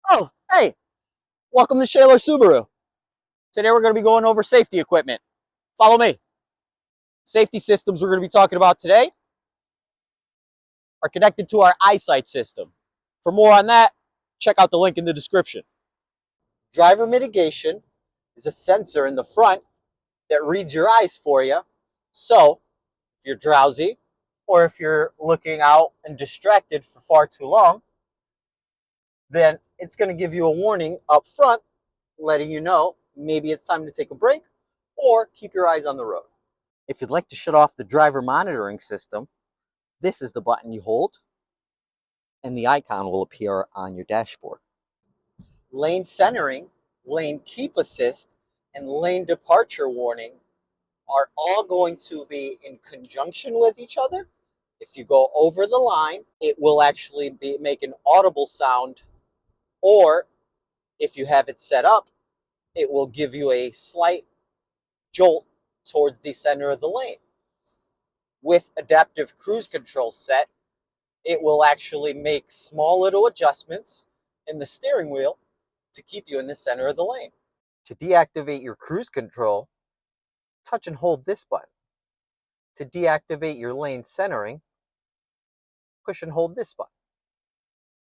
Oh, hey, welcome to Shaler Subaru. Today we're going to be going over safety equipment. Follow me. Safety systems we're going to be talking about today are connected to our eyesight system. For more on that, check out the link in the description. Driver mitigation is a sensor in the front that reads your eyes for you. So, if you're drowsy or if you're looking out and distracted for far too long, then it's going to give you a warning up front letting you know maybe it's time to take a break or keep your eyes on the road. If you'd like to shut off the driver monitoring system, this is the button you hold and the icon will appear on your dashboard. Lane centering, lane keep assist, and lane departure warning are all going to be in conjunction with each other. If you go over the line, it will actually make an audible sound, or if you have it set up, it will give you a slight jolt towards the center of the lane. With adaptive cruise control set, it will actually make small little adjustments in the steering wheel to keep you in the center of the lane. To deactivate your cruise control, touch and hold this button. To deactivate your lane centering, push and hold this button.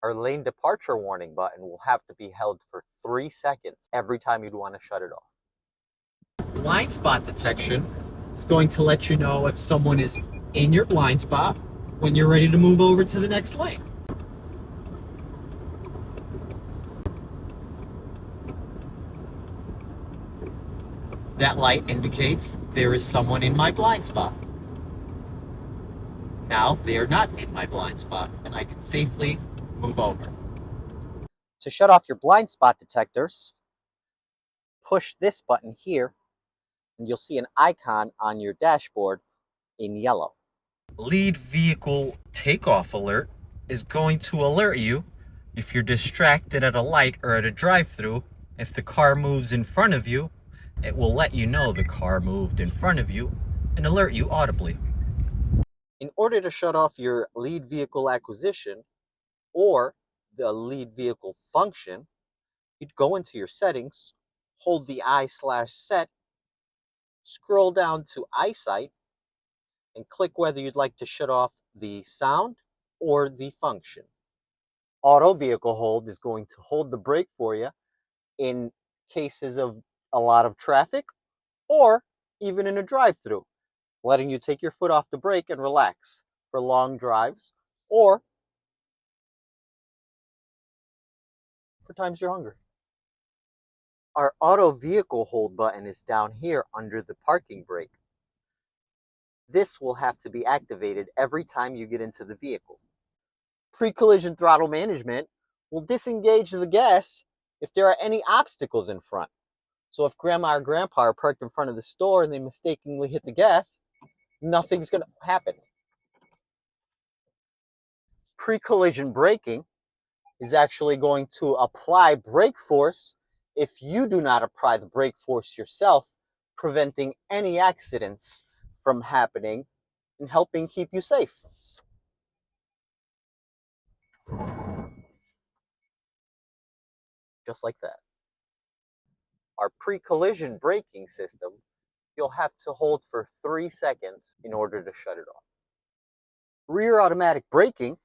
Our lane departure warning button will have to be held for 3 seconds every time you'd want to shut it off. Blind spot detection is going to let you know if someone is in your blind spot when you're ready to move over to the next lane. That light indicates there is someone in my blind spot. Now they are not in my blind spot and I can safely move over. To shut off your blind spot detectors, push this button here and you'll see an icon on your dashboard in yellow. Lead vehicle takeoff alert is going to alert you if you're distracted at a light or at a drive-through. If the car moves in front of you, it will let you know the car moved in front of you and alert you audibly. In order to shut off your lead vehicle acquisition or the lead vehicle function, you'd go into your settings, hold the I/set, scroll down to eyesight, and click whether you'd like to shut off the sound or the function. Auto vehicle hold is going to hold the brake for you in cases of a lot of traffic or even in a drive-through, letting you take your foot off the brake and relax for long drives or for times you're hungry. Our auto vehicle hold button is down here under the parking brake. This will have to be activated every time you get into the vehicle. Pre-collision throttle management will disengage the gas if there are any obstacles in front. So if grandma or grandpa are parked in front of the store and they mistakenly hit the gas, nothing's going to happen. Pre-collision braking is actually going to apply brake force if you do not apply the brake force yourself, preventing any accidents from happening and helping keep you safe. Just like that. Our pre-collision braking system, you'll have to hold for 3 seconds in order to shut it off. Rear automatic braking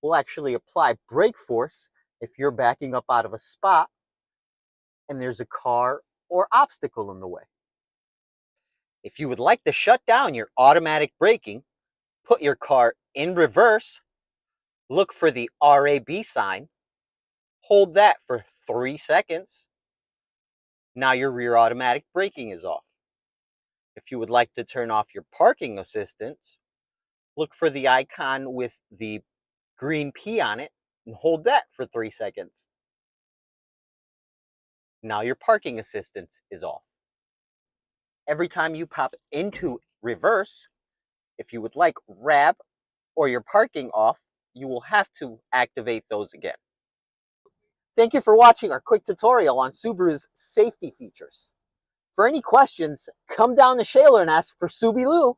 will actually apply brake force if you're backing up out of a spot and there's a car or obstacle in the way. If you would like to shut down your automatic braking, put your car in reverse, look for the RAB sign, hold that for 3 seconds. Now your rear automatic braking is off. If you would like to turn off your parking assistance, look for the icon with the green P on it and hold that for 3 seconds. Now your parking assistance is off. Every time you pop into reverse, if you would like RAB or your parking off, you will have to activate those again. Thank you for watching our quick tutorial on Subaru's safety features. For any questions, come down to Shaler and ask for Subi Lou.